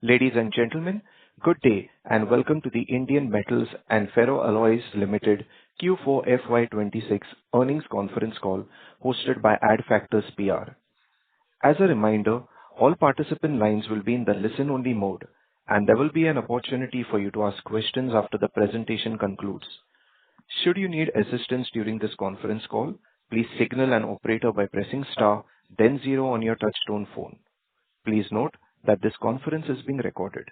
Ladies and gentlemen, good day, and welcome to the Indian Metals and Ferroalloys Limited Q4FY2026 earnings conference call hosted by Adfactors PR. As a reminder, all participant lines will be in the listen-only mode, and there will be an opportunity for you to ask questions after the presentation concludes. Should you need assistance during this conference call, please signal an operator by pressing star, then zero on your touchtone phone. Please note that this conference is being recorded.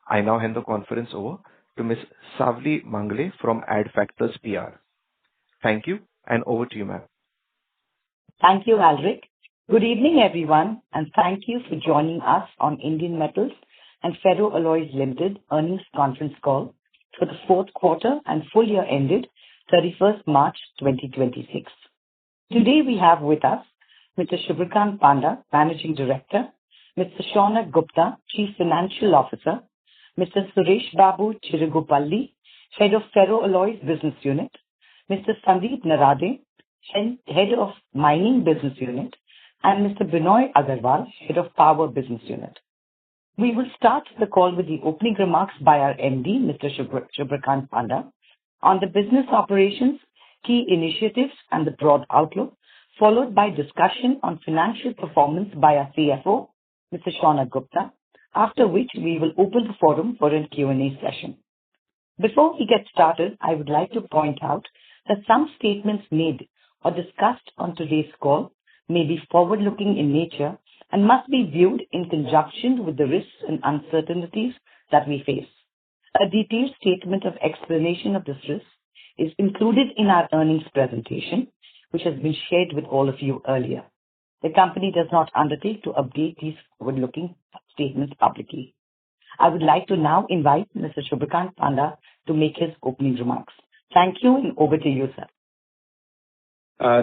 I now hand the conference over to Ms. Savli Mangle from Adfactors PR. Thank you, and over to you, ma'am. Thank you, Alric. Good evening, everyone, and thank you for joining us on Indian Metals and Ferroalloys Limited earnings conference call for the fourth quarter and full year ended 31st March 2026. Today we have with us Mr. Shubhrakant Panda, Managing Director, Mr. Shaunak Gupta, Chief Financial Officer, Mr. Suresh Babu Chirugopalli, Head of Ferroalloys Business Unit, Mr. Sandeep Narade, Head of Mining Business Unit, and Mr. Binoy Agarwal, Head of Power Business Unit. We will start the call with the opening remarks by our MD, Mr. Shubhrakant Panda, on the business operations, key initiatives, and the broad outlook, followed by discussion on financial performance by our CFO, Mr. Shaunak Gupta, after which we will open the forum for a Q&A session. Before we get started, I would like to point out that some statements made or discussed on today's call may be forward-looking in nature and must be viewed in conjunction with the risks and uncertainties that we face. A detailed statement of explanation of this risk is included in our earnings presentation, which has been shared with all of you earlier. The company does not undertake to update these forward-looking statements publicly. I would like to now invite Mr. Shubhrakant Panda to make his opening remarks. Thank you, and over to you, sir.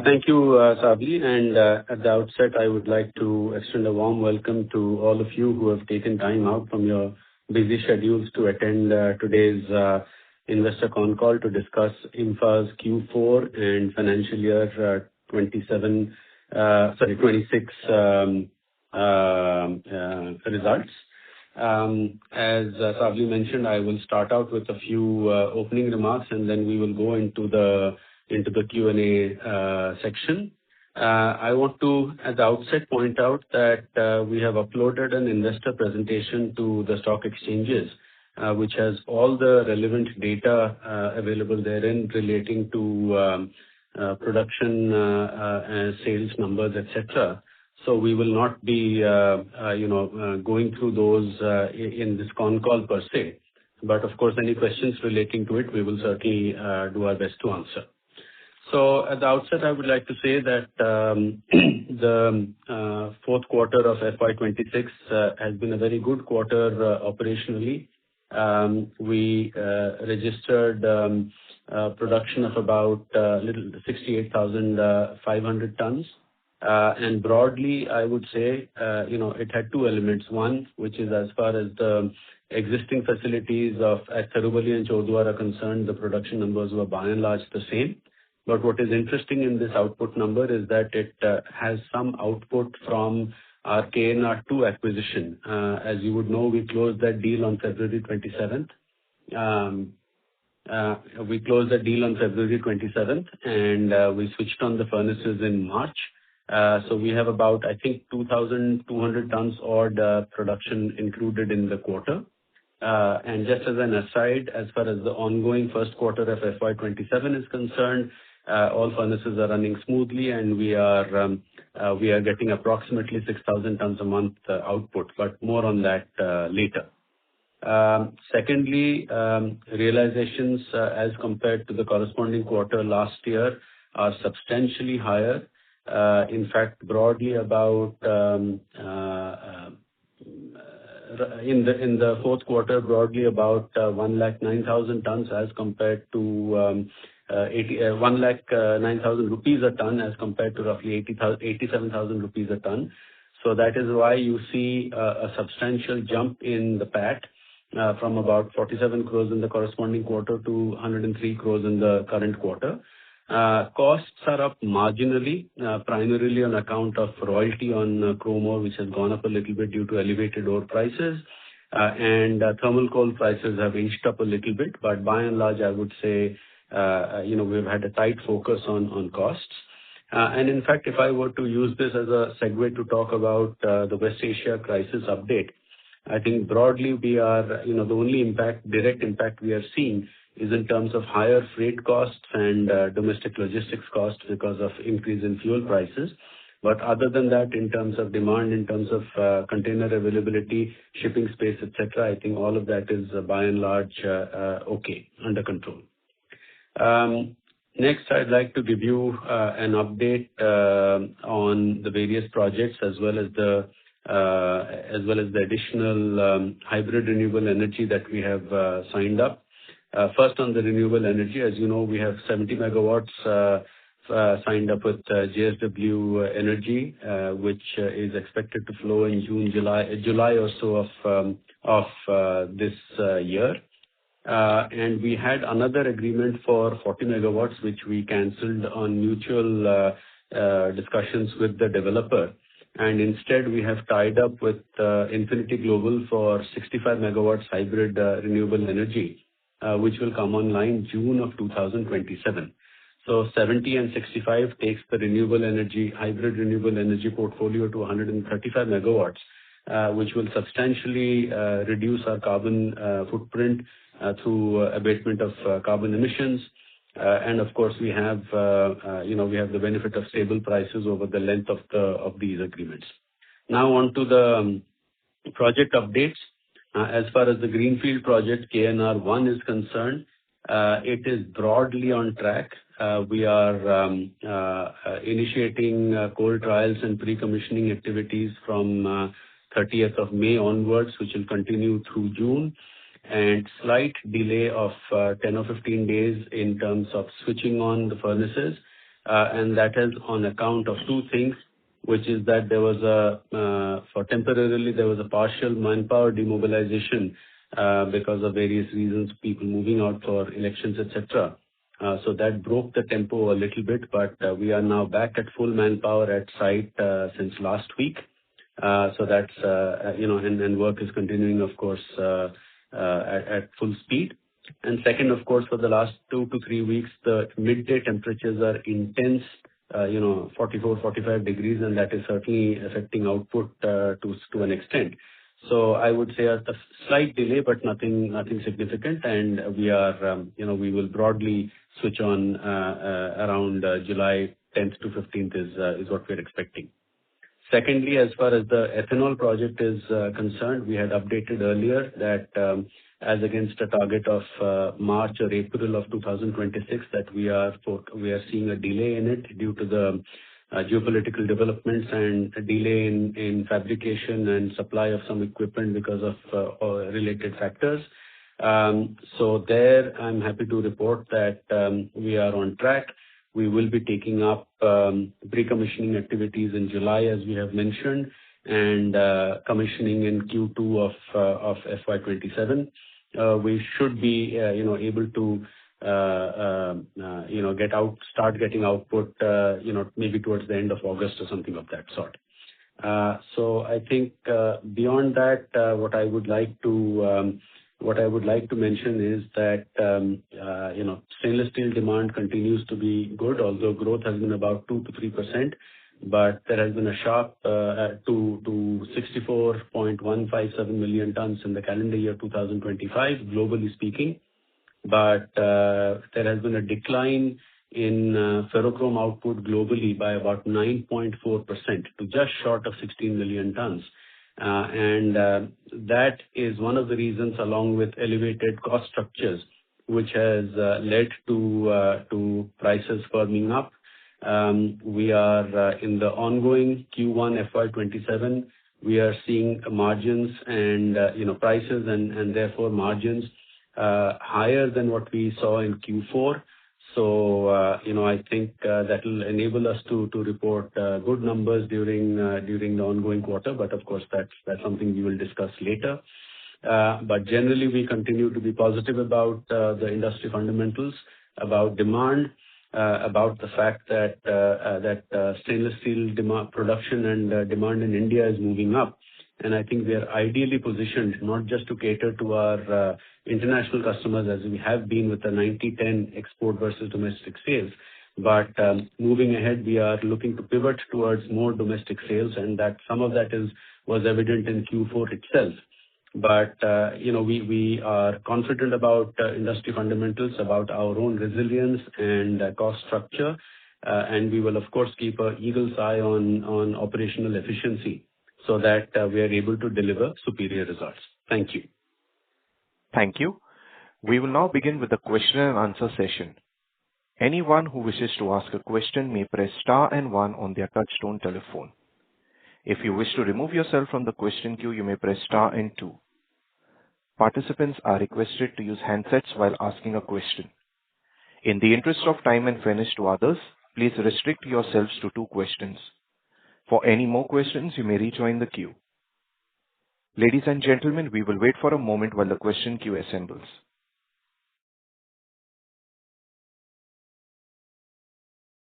Thank you, Savli. And at the outset, I would like to extend a warm welcome to all of you who have taken time out from your busy schedules to attend today's investor con call to discuss IMFA's Q4 and financial year 26 results. As Savli mentioned, I will start out with a few opening remarks, and then we will go into the Q&A section. I want to, at the outset, point out that we have uploaded an investor presentation to the stock exchanges, which has all the relevant data available therein relating to production and sales numbers, etc. So we will not be, going through those in this con call per se. But of course, any questions relating to it, we will certainly do our best to answer. So at the outset, I would like to say that the fourth quarter of FY26 has been a very good quarter operationally. We registered production of about 68,500 tons. And broadly, I would say, it had two elements. One, which is as far as the existing facilities at Tirubali and Chodwara are concerned, the production numbers were by and large the same. But what is interesting in this output number is that it has some output from our KNR2 acquisition. As you would know, we closed that deal on February 27th. And we switched on the furnaces in March. So we have about, I think, 2,200 tons odd production included in the quarter. And just as an aside, as far as the ongoing first quarter of FY27 is concerned, all furnaces are running smoothly, and we are getting approximately 6,000 tons a month output, but more on that later. Secondly, realizations as compared to the corresponding quarter last year are substantially higher. In fact, broadly about in the fourth quarter, broadly about 109,000 tons as compared to 109,000 rupees a ton as compared to roughly 87,000 rupees a ton. So that is why you see a substantial jump in the PAT from about 47 crores in the corresponding quarter to 103 crores in the current quarter. Costs are up marginally, primarily on account of royalty on chrome ore, which has gone up a little bit due to elevated ore prices, and thermal coal prices have inched up a little bit, but by and large, I would say, we've had a tight focus on costs. And in fact, if I were to use this as a segue to talk about the West Asia crisis update, I think broadly we are, the only direct impact we are seeing is in terms of higher freight costs and domestic logistics costs because of increase in fuel prices. But other than that, in terms of demand, in terms of container availability, shipping space, etc., I think all of that is by and large okay, under control. Next, I'd like to give you an update on the various projects as well as the additional hybrid renewable energy that we have signed up. First, on the renewable energy, as you know, we have 70 megawatts signed up with JSW Energy, which is expected to flow in July or so of this year. And we had another agreement for 40 megawatts, which we cancelled on mutual discussions with the developer. And instead, we have tied up with Infinity Global for 65 megawatts hybrid renewable energy, which will come online June of 2027. So 70 and 65 takes the hybrid renewable energy portfolio to 135 megawatts, which will substantially reduce our carbon footprint through abatement of carbon emissions. And of course, we have the benefit of stable prices over the length of these agreements. Now on to the project updates. As far as the Greenfield project KNR1 is concerned, it is broadly on track. We are initiating coal trials and pre-commissioning activities from 30th of May onwards, which will continue through June, and slight delay of 10 or 15 days in terms of switching on the furnaces. And that is on account of two things, which is that there was temporarily a partial manpower demobilization because of various reasons, people moving out for elections, etc. So that broke the tempo a little bit, but we are now back at full manpower at site since last week. So that's, and work is continuing, of course, at full speed. And second, of course, for the last 2 to 3 weeks, the midday temperatures are intense, 44, 45 degrees, and that is certainly affecting output to an extent. So I would say a slight delay, but nothing significant. And we are, we will broadly switch on around July 10th to 15th is what we're expecting. Secondly, as far as the ethanol project is concerned, we had updated earlier that as against a target of March or April of 2026, that we are seeing a delay in it due to the geopolitical developments and a delay in fabrication and supply of some equipment because of related factors. So there, I'm happy to report that we are on track. We will be taking up pre-commissioning activities in July, as we have mentioned, and commissioning in Q2 of FY27. We should be, able to, start getting output, maybe towards the end of August or something of that sort. So I think beyond that, what I would like to mention is that stainless steel demand continues to be good, although growth has been about 2 to 3%, but there has been a sharp to 64.157 million tons in the calendar year 2025, globally speaking. But there has been a decline in ferrochrome output globally by about 9.4% to just short of 16 million tons. And that is one of the reasons, along with elevated cost structures, which has led to prices firming up. We are in the ongoing Q1 FY27. We are seeing margins and prices and therefore margins higher than what we saw in Q4. So I think that will enable us to report good numbers during the ongoing quarter. But of course, that's something we will discuss later. But generally, we continue to be positive about the industry fundamentals, about demand, about the fact that stainless steel production and demand in India is moving up. And I think we are ideally positioned not just to cater to our international customers as we have been with the 90-10 export versus domestic sales. But moving ahead, we are looking to pivot towards more domestic sales, and that some of that was evident in Q4 itself. But we are confident about industry fundamentals, about our own resilience and cost structure, and we will, of course, keep an eagle's eye on operational efficiency so that we are able to deliver superior results. Thank you. Thank you. We will now begin with the question and answer session. Anyone who wishes to ask a question may press star and one on their touchtone telephone. If you wish to remove yourself from the question queue, you may press star and two. Participants are requested to use handsets while asking a question. In the interest of time and fairness to others, please restrict yourselves to 2 questions. For any more questions, you may rejoin the queue. Ladies and gentlemen, we will wait for a moment while the question queue assembles.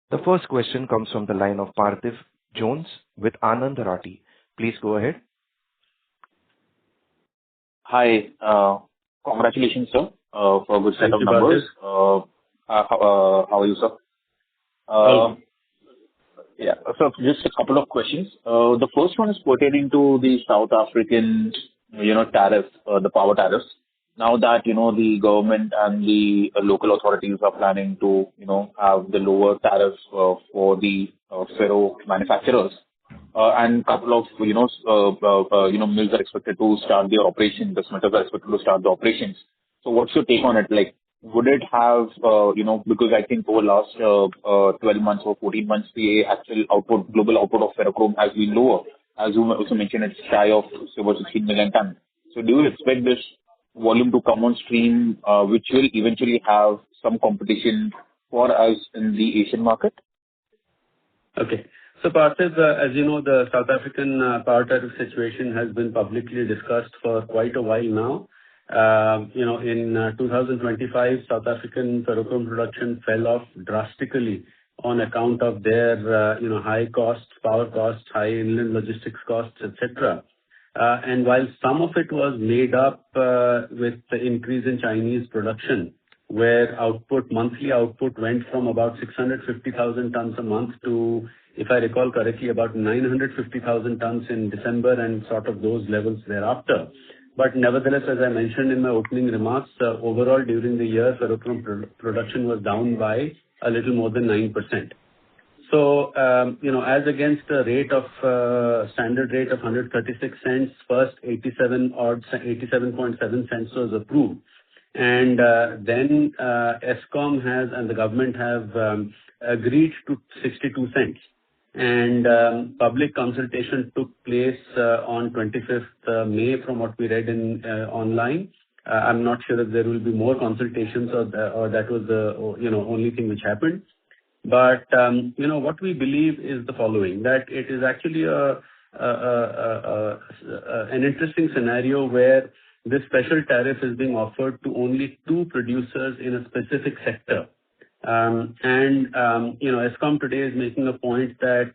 The first question comes from the line of Parthiv Jones with Anand Rathi. Please go ahead. Hi. Congratulations, sir, for a good set of numbers. How are you, sir? Yeah. So just a couple of questions. The first one is pertaining to the South African, tariff, the power tariffs. Now that, the government and the local authorities are planning to, have the lower tariffs for the ferro manufacturers, and couple of, mills are expected to start their operations, the smelters are expected to start the operations. So what's your take on it? Like, would it have, because I think over last 12 months or 14 months, the actual output, global output of ferrochrome has been lower. As you also mentioned, it's shy of over 16 million tons. So do you expect this volume to come on stream, which will eventually have some competition for us in the Asian market? Okay. So, Parthiv, as you know, the South African power tariff situation has been publicly discussed for quite a while now. In 2025, South African ferrochrome production fell off drastically on account of their, high costs, power costs, high inland logistics costs, etc. And while some of it was made up with the increase in Chinese production, where monthly output went from about 650,000 tons a month to, if I recall correctly, about 950,000 tons in December and sort of those levels thereafter. But nevertheless, as I mentioned in my opening remarks, overall during the year, ferrochrome production was down by a little more than 9%. So, as against a standard rate of 136 cents, first 87.7 cents was approved. And then Eskom and the government have agreed to 62 cents. And public consultation took place on 25th May from what we read in online. I'm not sure if there will be more consultations or that was the only thing which happened. But what we believe is the following, that it is actually an interesting scenario where this special tariff is being offered to only 2 producers in a specific sector. Eskom today is making a point that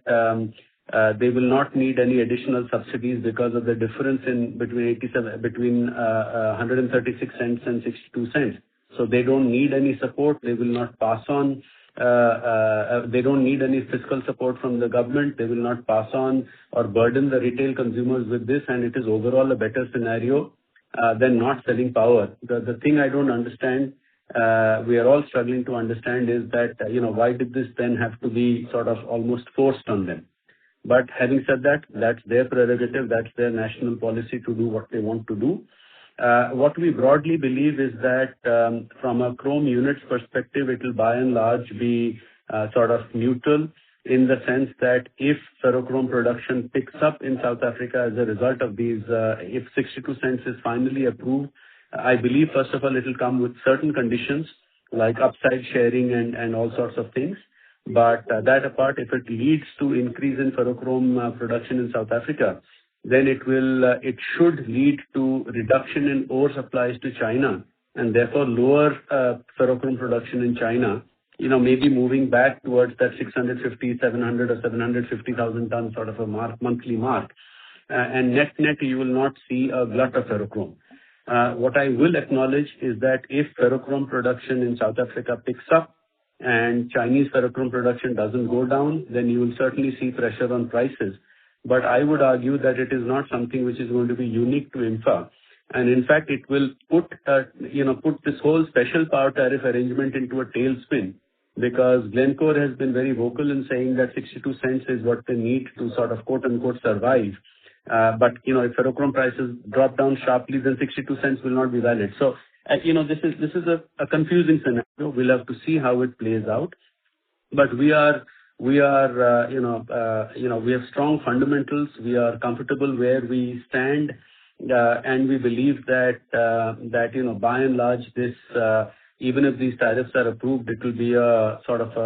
they will not need any additional subsidies because of the difference between 136 cents and 62 cents. So they don't need any support. They will not pass on. They don't need any fiscal support from the government. They will not pass on or burden the retail consumers with this, and it is overall a better scenario than not selling power. The thing I don't understand, we are all struggling to understand, is that, why did this then have to be sort of almost forced on them? But having said that, that's their prerogative, that's their national policy to do what they want to do. What we broadly believe is that from a chrome units perspective, it will by and large be sort of neutral, in the sense that if ferrochrome production picks up in South Africa as a result of these, if 62 cents is finally approved, I believe, first of all, it will come with certain conditions like upside sharing and all sorts of things. But that apart, if it leads to increase in ferrochrome production in South Africa, then it should lead to reduction in ore supplies to China, and therefore lower ferrochrome production in China, maybe moving back towards that 650, 700 or 750,000 tons sort of a monthly mark. and net you will not see a glut of ferrochrome. What I will acknowledge is that if ferrochrome production in South Africa picks up and Chinese ferrochrome production doesn't go down, then you will certainly see pressure on prices. But I would argue that it is not something which is going to be unique to IMFA. And in fact, it will put this whole special power tariff arrangement into a tailspin, because Glencore has been very vocal in saying that 62 cents is what they need to sort of quote unquote survive. But if ferrochrome prices drop down sharply, then 62 cents will not be valid. So this is a confusing scenario. We'll have to see how it plays out. But we have strong fundamentals. We are comfortable where we stand, and we believe that by and large, this even if these tariffs are approved, it will be a sort of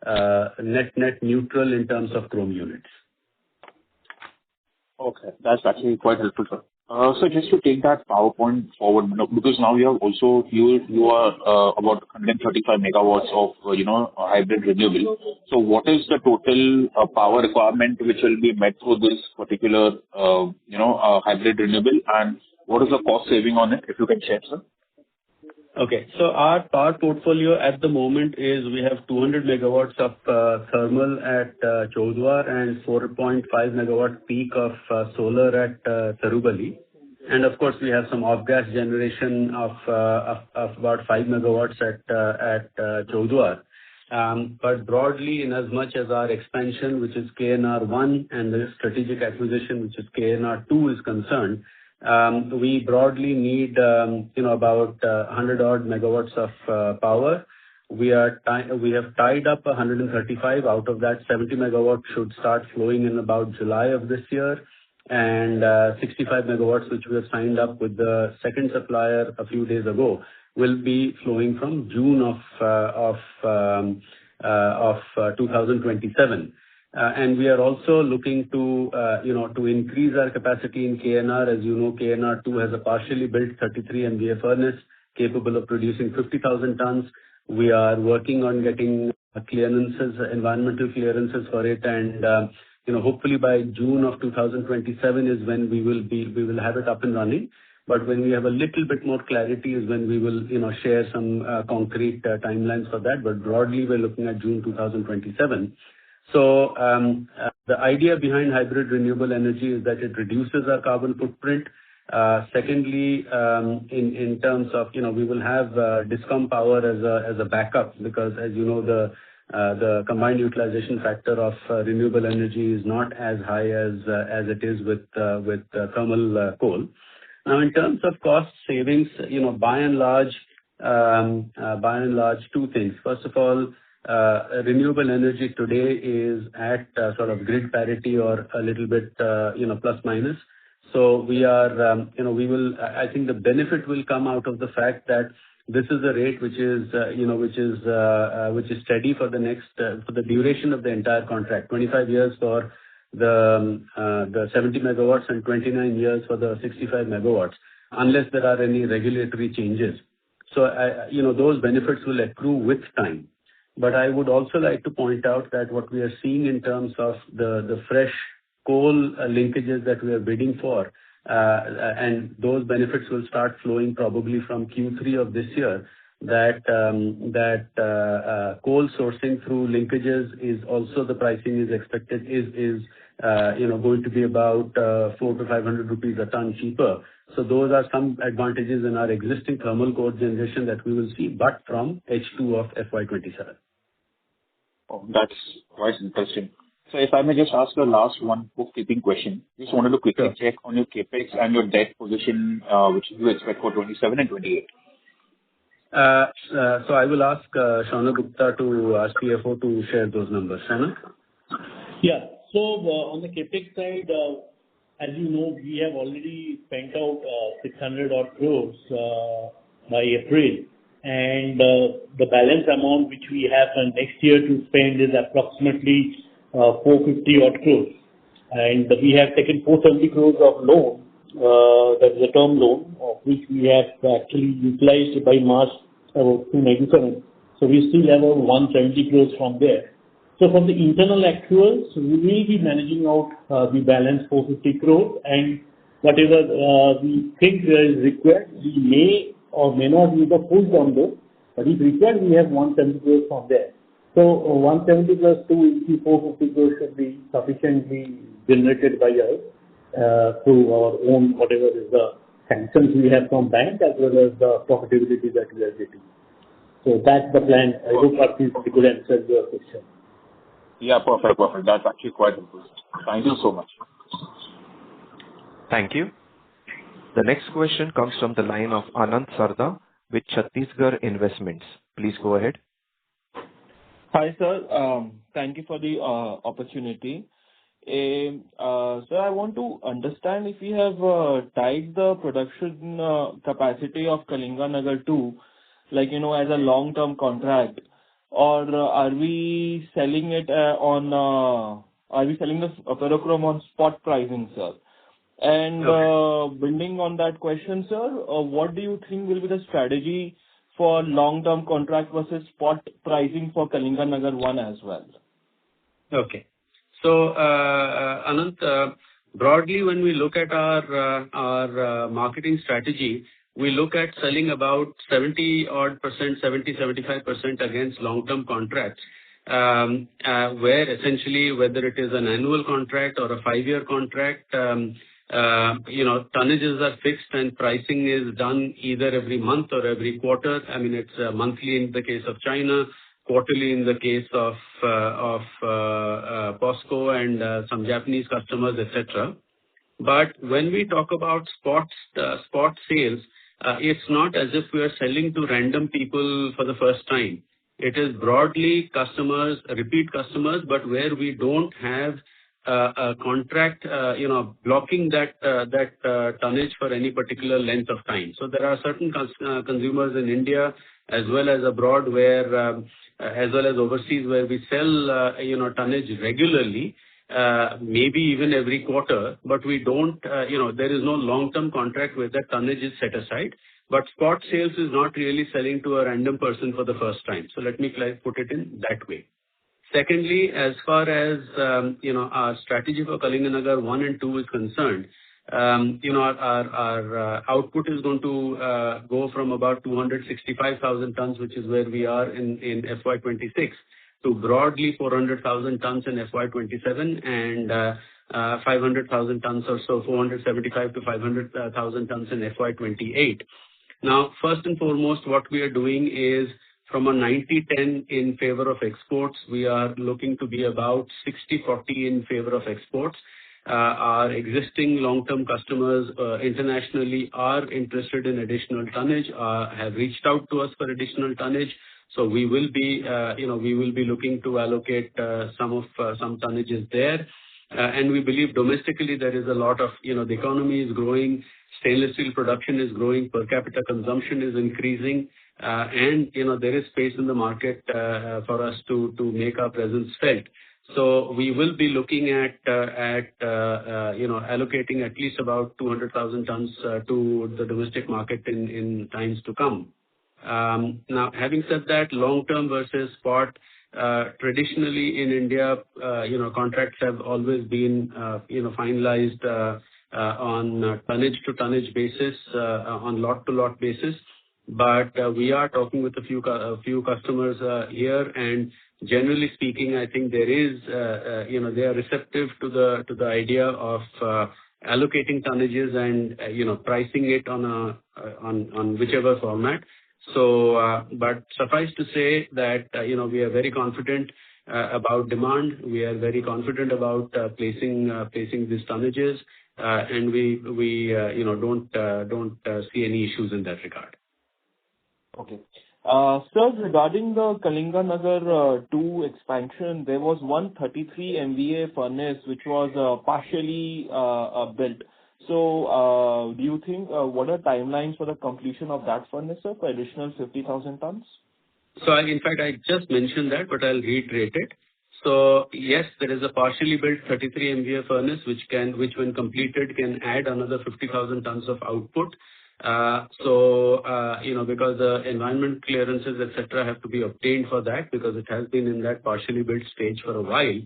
a net neutral in terms of chrome units. Okay, that's actually quite helpful, sir. So just to take that PowerPoint forward, because now you are about 135 megawatts of hybrid renewable. So what is the total power requirement which will be met through this particular hybrid renewable, and what is the cost saving on it, if you can share, sir? Okay, so our power portfolio at the moment is we have 200 megawatts of thermal at Chaudhar and 4.5 megawatt peak of solar at Tirubali. And of course, we have some off-gas generation of about 5 megawatts at Chaudhar. But broadly, in as much as our expansion, which is KNR1, and the strategic acquisition, which is KNR2, is concerned, we broadly need about 100 odd megawatts of power. We have tied up 135. Out of that, 70 megawatts should start flowing in about July of this year, and 65 megawatts, which we have signed up with the second supplier a few days ago, will be flowing from June of 2027. And we are also looking to increase our capacity in KNR. As you know, KNR2 has a partially built 33 MVA furnace capable of producing 50,000 tons. We are working on getting environmental clearances for it, and hopefully by June of 2027 is when we will have it up and running. But when we have a little bit more clarity is when we will share some concrete timelines for that. But broadly, we're looking at June 2027. So the idea behind hybrid renewable energy is that it reduces our carbon footprint. Secondly, in terms of we will have discom power as a backup, because as you know, the combined utilization factor of renewable energy is not as high as it is with thermal coal. Now, in terms of cost savings, by and large, two things. First of all, renewable energy today is at sort of grid parity or a little bit plus minus. So we are I think the benefit will come out of the fact that this is a rate which is steady for the duration of the entire contract, 25 years for the 70 megawatts and 29 years for the 65 megawatts, unless there are any regulatory changes. So those benefits will accrue with time. But I would also like to point out that what we are seeing in terms of the fresh coal linkages that we are bidding for, and those benefits will start flowing probably from Q3 of this year, that coal sourcing through linkages is also, the pricing is expected is going to be about 400 to 500 rupees a ton cheaper. So those are some advantages in our existing thermal coal generation that we will see, but from H2 of FY27. Oh, that's quite interesting. So if I may just ask the last one bookkeeping question. Just wanted to quickly check on your capex and your debt position, which you expect for 27 and 28. So I will ask Shaunak Gupta, our CFO, to share those numbers. Shaunak? Yeah. So on the capex side, as you know, we have already spent out 600 odd crores by April, and the balance amount which we have for next year to spend is approximately 450 odd crores. And we have taken 470 crores of loan, that is a term loan, of which we have actually utilized by March about 297. So we still have 170 crores from there. So from the internal actuals, we will be managing out the balance 450 crore, and whatever we think is required, we may or may not use the full bundle, but if required, we have 170 crore from there. So 170 plus 2 into 450 crore should be sufficiently generated by us through our own whatever is the sanctions we have from bank as well as the profitability that we are getting. So that's the plan. I hope that is a good answer to your question. Yeah, perfect. That's actually quite important. Thank you so much. Thank you. The next question comes from the line of Anand Sarda with Chhattisgarh Investments. Please go ahead. Hi, sir. Thank you for the opportunity. Sir, I want to understand if we have tied the production capacity of Kalinganagar 2, like, as a long-term contract, or are we selling it are we selling the Ferrochrome on spot pricing, sir? And building on that question, sir, what do you think will be the strategy for long-term contract versus spot pricing for Kalinganagar 1 as well? Okay. So, Anant, broadly, when we look at our marketing strategy, we look at selling about 70-75% against long-term contracts, where essentially whether it is an annual contract or a 5-year contract, tonnages are fixed and pricing is done either every month or every quarter. I mean, it's monthly in the case of China, quarterly in the case of POSCO and some Japanese customers, etc. But when we talk about spot sales, it's not as if we are selling to random people for the first time. It is broadly customers, repeat customers, but where we don't have a contract, blocking that tonnage for any particular length of time. So there are certain consumers in India as well as abroad where, as well as overseas, where we sell, tonnage regularly, maybe even every quarter, but we don't, there is no long-term contract where that tonnage is set aside. But spot sales is not really selling to a random person for the first time. So let me put it in that way. Secondly, as far as, our strategy for Kalinganagar 1 and 2 is concerned, our output is going to go from about 265,000 tons, which is where we are in FY26, to broadly 400,000 tons in FY27 and 500,000 tons or so, 475 to 500,000 tons in FY28. Now, first and foremost, what we are doing is from a 90-10 in favor of exports, we are looking to be about 60-40 in favor of exports. Our existing long-term customers internationally are interested in additional tonnage, have reached out to us for additional tonnage. So we will be, looking to allocate some tonnages there. And we believe domestically there is a lot of, the economy is growing, stainless steel production is growing, per capita consumption is increasing, and, there is space in the market for us to make our presence felt. So we will be looking at allocating at least about 200,000 tons to the domestic market in times to come. Now, having said that, long-term versus spot, traditionally in India, contracts have always been, finalized on tonnage-to-tonnage basis, on lot-to-lot basis. But we are talking with a few customers here, and generally speaking, I think there is, they are receptive to the idea of allocating tonnages and pricing it on whichever format. So, but suffice to say that we are very confident about demand. We are very confident about placing these tonnages, and we don't see any issues in that regard. Okay. Sir, regarding the Kalinganagar 2 expansion, there was one 33 MVA furnace which was partially built. So, do you think what are timelines for the completion of that furnace, sir, for additional 50,000 tons? So, in fact, I just mentioned that, but I'll reiterate it. So, yes, there is a partially built 33 MVA furnace which when completed can add another 50,000 tons of output. Because the environment clearances, etc., have to be obtained for that because it has been in that partially built stage for a while.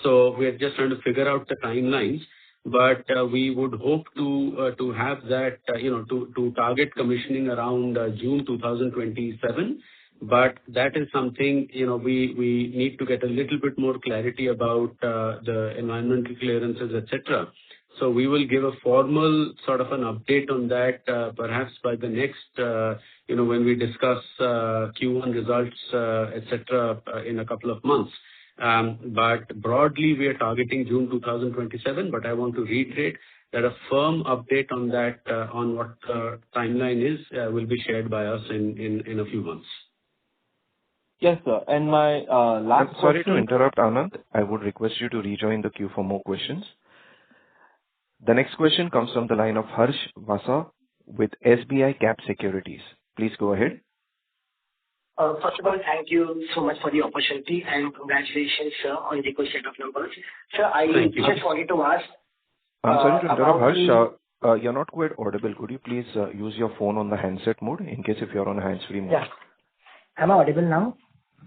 So we are just trying to figure out the timelines. But we would hope to have that, to target commissioning around June 2027. But that is something, we need to get a little bit more clarity about the environmental clearances, etc. So we will give a formal sort of an update on that, perhaps by the next, when we discuss Q1 results, etc., in a couple of months. But broadly, we are targeting June 2027. But I want to reiterate that a firm update on that, on what the timeline is, will be shared by us in a few months. Yes, sir. And my last I'm sorry to interrupt, Anand. I would request you to rejoin the queue for more questions. The next question comes from the line of Harsh Vasa with SBI Cap Securities. Please go ahead. First of all, thank you so much for the opportunity and congratulations, sir, on the good set of numbers. Sir, I just wanted to ask. I'm sorry to interrupt, Harsh. You're not quite audible. Could you please use your phone on the handset mode in case if you're on a hands-free mode? Yeah. Am I audible now?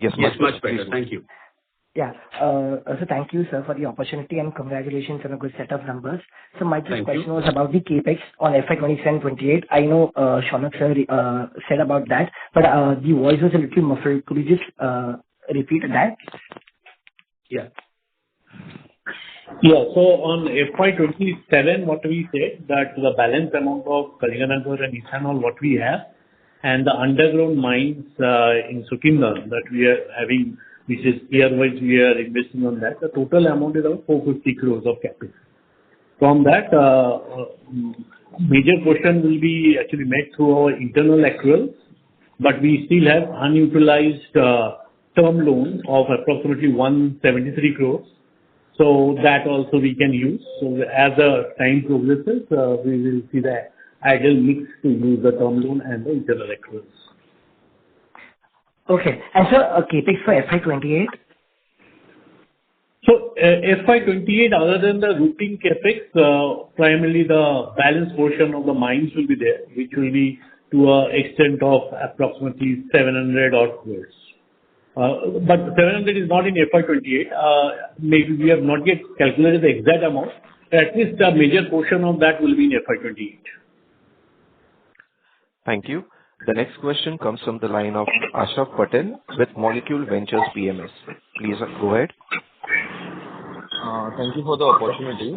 Yes, much better. Thank you. Yeah. So thank you, sir, for the opportunity and congratulations on a good set of numbers. So my first question was about the capex on FY27-28. I know Shaunak sir said about that, but the voice was a little muffled. Could you just repeat that? Yeah. Yeah. So on FY27, what we said that the balance amount of Kalinganagar and ethanol what we have and the underground mines in Sukinda that we are having, which is year-wise we are investing on that. The total amount is about 450 crores of capex. From that, major portion will be actually met through our internal accruals, but we still have unutilized term loan of approximately 173 crores. So that also we can use. So as the time progresses, we will see the ideal mix to use the term loan and the internal accruals. Okay. And sir, capex for FY28? So FY28, other than the routine capex, primarily the balance portion of the mines will be there, which will be to an extent of approximately 700 odd crores. But 700 is not in FY28. Maybe we have not yet calculated the exact amount. At least a major portion of that will be in FY28. Thank you. The next question comes from the line of Ashraf Patel with Molecule Ventures PMS. Please go ahead. Thank you for the opportunity.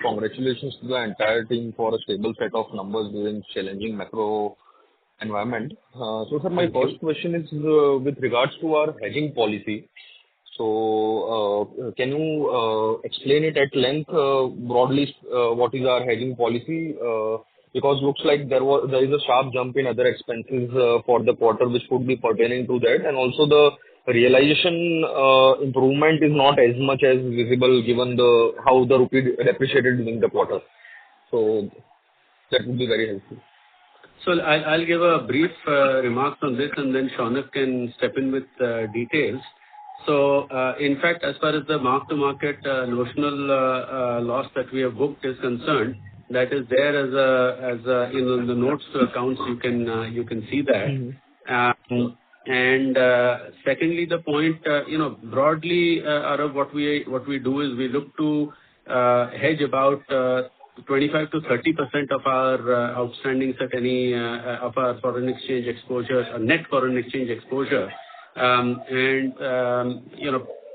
Congratulations to the entire team for a stable set of numbers during challenging macro environment. So, sir, my first question is with regards to our hedging policy. So, can you explain it at length, broadly, what is our hedging policy? Because looks like there is a sharp jump in other expenses for the quarter, which could be pertaining to that, and also the realization improvement is not as much as visible given how the rupee depreciated during the quarter. So that would be very helpful. So I'll give a brief remarks on this, and then Shaunak can step in with details. So in fact, as far as the mark-to-market notional loss that we have booked is concerned, that is there as in the notes to accounts. You can see that. Mm-hmm. And secondly, the point, broadly, Arav, what we do is we look to hedge about 25 to 30% of our outstanding at any of our foreign exchange exposure, net foreign exchange exposure, and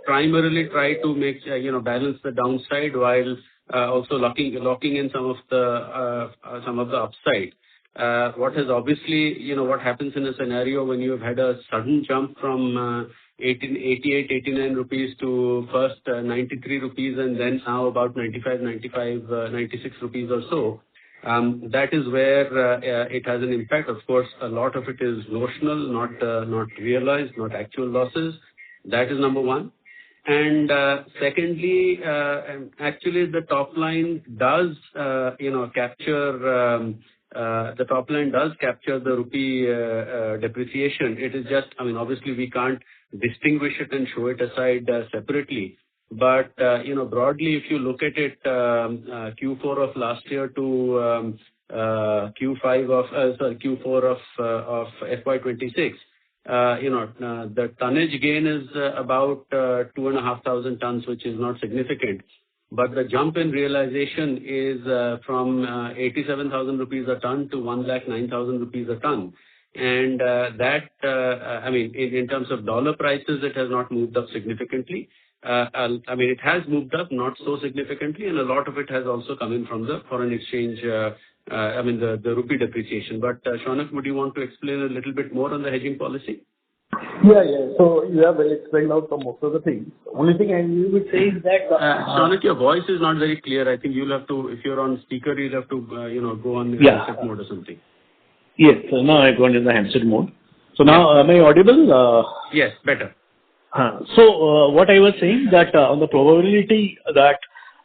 primarily try to make balance the downside while also locking in some of the upside. What has obviously, what happens in a scenario when you have had a sudden jump from 88, 89 rupees to first 93 rupees and then now about 96 rupees or so. That is where it has an impact. Of course, a lot of it is notional, not realized, not actual losses. That is number one. And secondly, actually the top line does, capture the rupee depreciation. It is just, obviously we can't distinguish it and show it aside separately. But, broadly, if you look at it, Q4 of last year to Q4 of FY26, the tonnage gain is about 2,500 tons, which is not significant. But the jump in realization is from 87,000 rupees a ton to 1,09,000 rupees a ton. And in terms of dollar prices, it has not moved up significantly. It has moved up, not so significantly, and a lot of it has also come in from the foreign exchange, the rupee depreciation. But Shaunak, would you want to explain a little bit more on the hedging policy? Yeah. So you have explained out most of the things. Only thing I would say is that Shaunak, your voice is not very clear. I think you'll have to, if you're on speaker, you'll have to go on handset mode or something. Yes. So now I go into the handset mode. So now am I audible? Yes, better. So what I was saying that on the probability that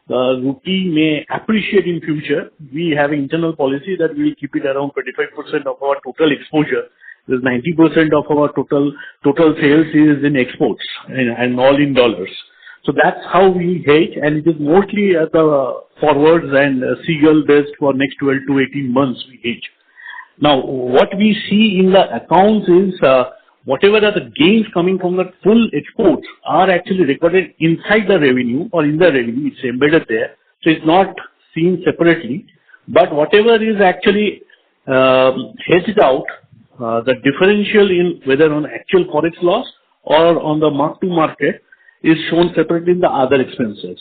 rupee may appreciate in future, we have an internal policy that we keep it around 25% of our total exposure. There's 90% of our total sales is in exports and all in dollars. So that's how we hedge, and it is mostly at the forwards and Seagull based for next 12 to 18 months we hedge. Now, what we see in the accounts is whatever are the gains coming from the full exports are actually recorded inside the revenue or in the revenue. It's embedded there. So it's not seen separately. But whatever is actually hedged out, the differential in whether on actual forex loss or on the mark to market is shown separately in the other expenses.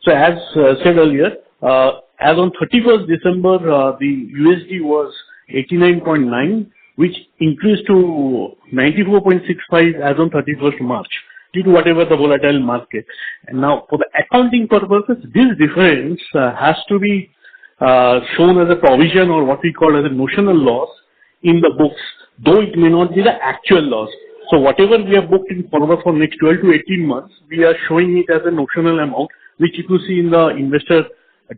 So as said earlier, as on 31st December, the USD was 89.9, which increased to 94.65 as on 31st March due to whatever the volatile market. And now for the accounting purposes, this difference has to be shown as a provision or what we call as a notional loss in the books, though it may not be the actual loss. So whatever we have booked in forward for next 12 to 18 months, we are showing it as a notional amount, which if you see in the investor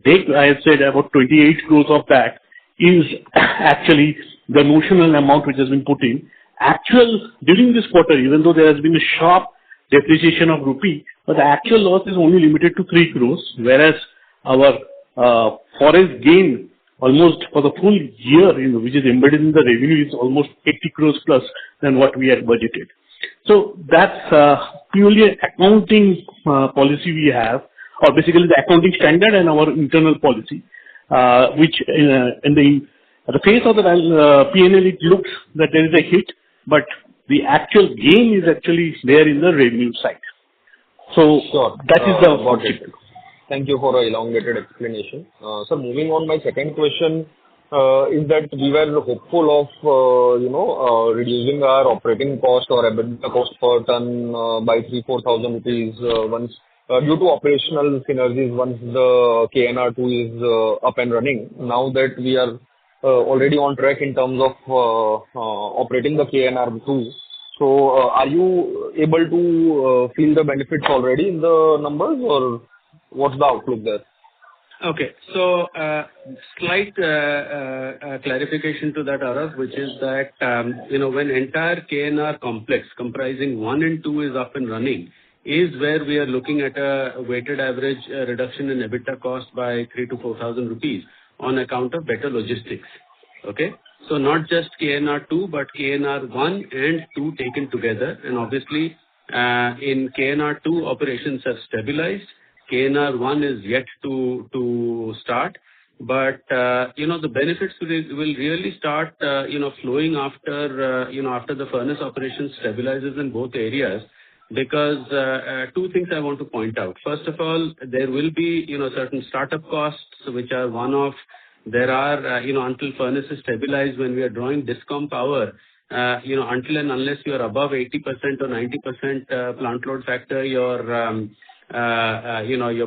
deck, I have said about 28 crores of that is actually the notional amount which has been put in. Actual, during this quarter, even though there has been a sharp depreciation of rupee, but the actual loss is only limited to 3 crores, whereas our forex gain almost for the full year, which is embedded in the revenue, is almost 80 crores plus than what we had budgeted. So that's purely an accounting policy we have, or basically the accounting standard and our internal policy, which in the face of the P&L, it looks that there is a hit, but the actual gain is actually there in the revenue side. So sure. That is the object. Thank you for an elongated explanation. So moving on, my second question is that we were hopeful of, reducing our operating cost or EBITDA cost per ton by 3,000-4,000 rupees once due to operational synergies once the KNR2 is up and running. Now that we are already on track in terms of operating the KNR2, so are you able to feel the benefits already in the numbers, or what's the outlook there? Okay. So, slight clarification to that, Arav, which is that, when entire KNR complex comprising 1 and 2 is up and running, is where we are looking at a weighted average reduction in EBITDA cost by 3,000 to 4,000 rupees on account of better logistics. Okay. So not just KNR2, but KNR1 and 2 taken together. And obviously, in KNR2, operations have stabilized. KNR1 is yet to start, but the benefits will really start flowing after the furnace operation stabilizes in both areas, because two things I want to point out. First of all, there will be certain startup costs which are one-off. There are until furnace is stabilized, when we are drawing discom power, until and unless you are above 80% or 90% plant load factor, your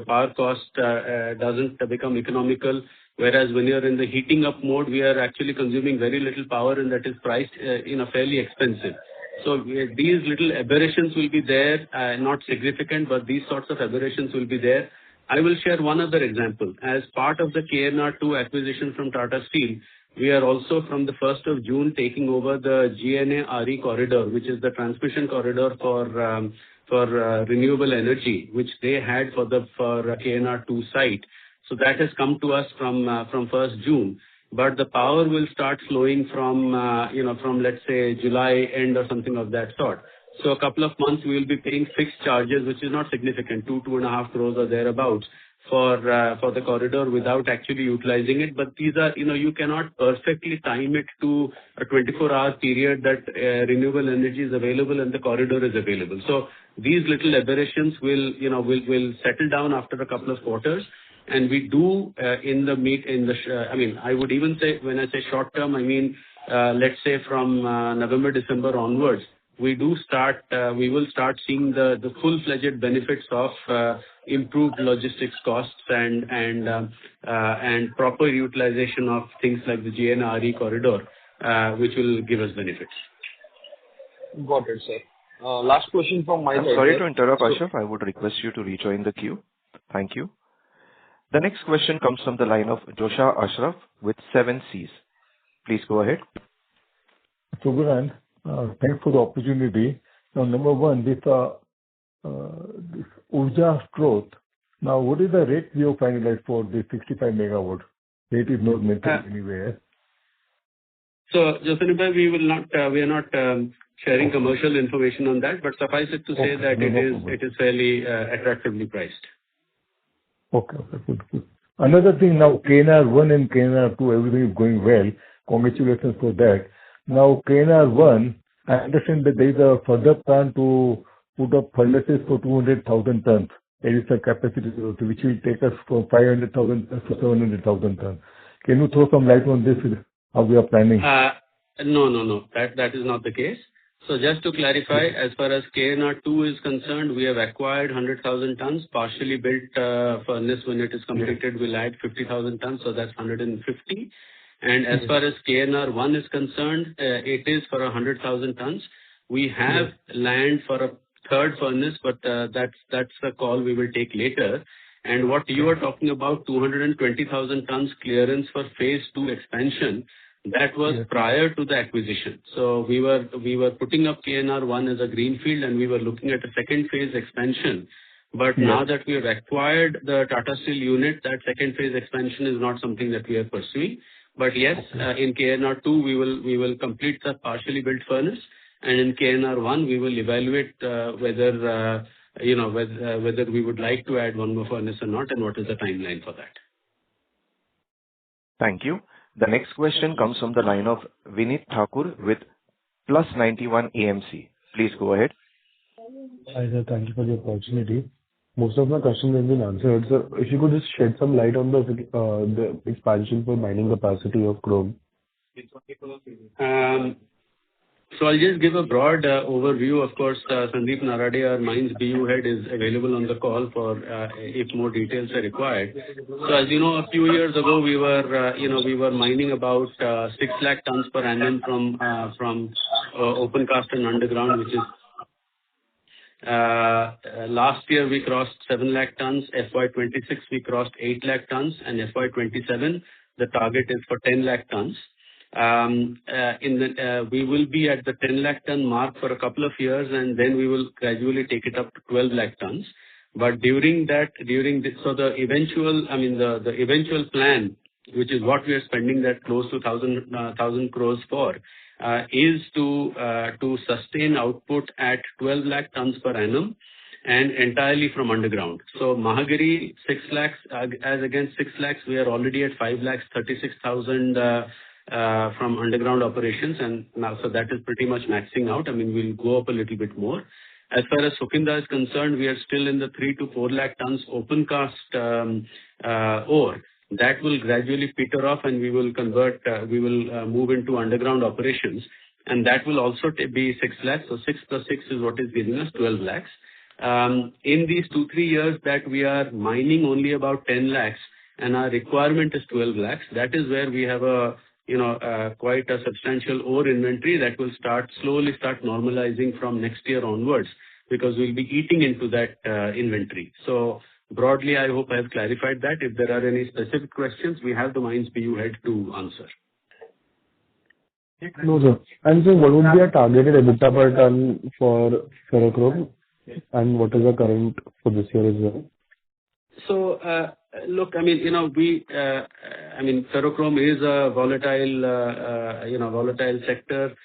power cost doesn't become economical. Whereas when you're in the heating up mode, we are actually consuming very little power, and that is priced fairly expensive. So these little aberrations will be there, not significant, but these sorts of aberrations will be there. I will share one other example. As part of the KNR2 acquisition from Tata Steel, we are also from the 1st of June taking over the GNA-RE corridor, which is the transmission corridor for renewable energy, which they had for KNR2 site. So that has come to us from 1st June. but the power will start flowing from, from let's say July end or something of that sort. So a couple of months we will be paying fixed charges, which is not significant, 2.5 crores or thereabouts for the corridor without actually utilizing it. But these are, you cannot perfectly time it to a 24-hour period that renewable energy is available and the corridor is available. So these little aberrations will settle down after a couple of quarters. And we do I would even say, when I say short term, I mean, let's say from November, December onwards, we will start seeing the full-fledged benefits of improved logistics costs and proper utilization of things like the GNRE corridor, which will give us benefits. Got it, sir. Last question from my side. Sorry to interrupt, Ashraf. I would request you to rejoin the queue. Thank you. The next question comes from the line of Josha Ashraf with 7 Cs. Please go ahead. So, Gurant, thanks for the opportunity. Now, number one, this Urja growth. Now, what is the rate we have finalized for the 65 megawatt? Rate is not mentioned anywhere. So, Josanibai, we are not sharing commercial information on that, but suffice it to say that it is fairly attractively priced. Okay, good. Another thing now, KNR 1 and KNR 2, everything is going well. Congratulations for that. Now, KNR 1, I understand that there is a further plan to put up furnaces for 200,000 tons. There is a capacity which will take us from 500,000 tons to 700,000 tons. Can you throw some light on this, how we are planning? No. That is not the case. So just to clarify, as far as KNR 2 is concerned, we have acquired 100,000 tons, partially built furnace. When it is completed, we'll add 50,000 tons, so that's 150. And as far as KNR 1 is concerned, it is for 100,000 tons. We have land for a third furnace, but that's a call we will take later. And what you are talking about, 220,000 tons clearance for phase 2 expansion, that was prior to the acquisition. So we were putting up KNR 1 as a greenfield, and we were looking at a second phase expansion. But now that we have acquired the Tata Steel unit, that second phase expansion is not something that we are pursuing. But yes, in KNR 2, we will complete the partially built furnace, and in KNR 1, we will evaluate whether we would like to add one more furnace or not, and what is the timeline for that. Thank you. The next question comes from the line of Vinit Thakur with Plus 91 AMC. Please go ahead. Hi, sir. Thank you for the opportunity. Most of my questions have been answered. Sir, if you could just shed some light on the expansion for mining capacity of chrome. So I'll just give a broad overview. Of course, Sandeep Narade, our mines BU head, is available on the call for if more details are required. So as you know, a few years ago, we were mining about 6 lakh tons per annum from open cast and underground, which is last year we crossed 7 lakh tons. FY26 we crossed 8 lakh tons, and FY27 the target is for 10 lakh tons. We will be at the 10 lakh ton mark for a couple of years, and then we will gradually take it up to 12 lakh tons. But the eventual plan, which is what we are spending that close to 1,000 crores for, is to sustain output at 12 lakh tons per annum and entirely from underground. So Mahagiri 6 lakhs, as against 6 lakhs, we are already at 5 lakhs 36,000 from underground operations, and now so that is pretty much maxing out. I mean, we'll go up a little bit more. As far as Sukinda is concerned, we are still in the 3 to 4 lakh tons open cast ore. That will gradually peter off, and we will move into underground operations, and that will also be 6 lakhs. So 6 plus 6 is what is giving us 12 lakhs. In these 2-3 years that we are mining only about 10 lakhs, and our requirement is 12 lakhs. That is where we have quite a substantial ore inventory that will slowly start normalizing from next year onwards, because we'll be eating into that inventory. So broadly, I hope I have clarified that. If there are any specific questions, we have the mines BU head to answer. No, sir. And so what would be a targeted EBITDA per ton for ferrochrome, and what is the current for this year as well? So Look, ferrochrome is a volatile sector.